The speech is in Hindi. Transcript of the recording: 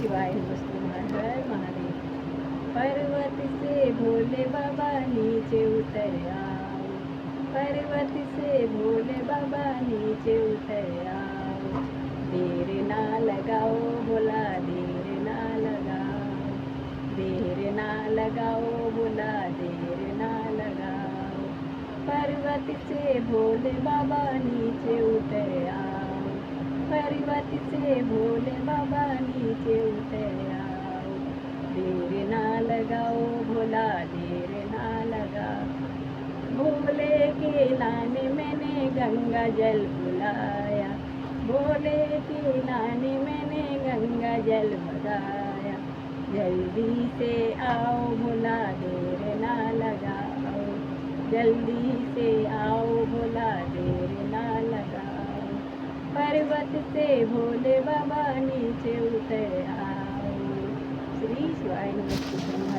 शिवाय नमस्ते हर महादेव। पर्वत से भोले बाबा नीचे उतर आओ, पर्वत से भोले बाबा नीचे उतर आओ। देर ना लगाओ भोला, देर ना लगाओ, देर ना लगाओ भोला, देर ना लगाओ। पर्वत से भोले बाबा नीचे उतर आओ, पर्वत से भोले बाबा नीचे उतर आओ। देर ना लगाओ भोला, देर ना लगाओ। भोले के लाने मैंने गंगा जल बुलाया, भोले के लाने मैंने गंगा जल बगाया। जल्दी से आओ भोला, देर ना लगाओ, जल्दी से आओ भोला, देर ना लगाओ। पर्वत से भोले बाबा नीचे उतर आओ। श्री शिवाय नमस्ते।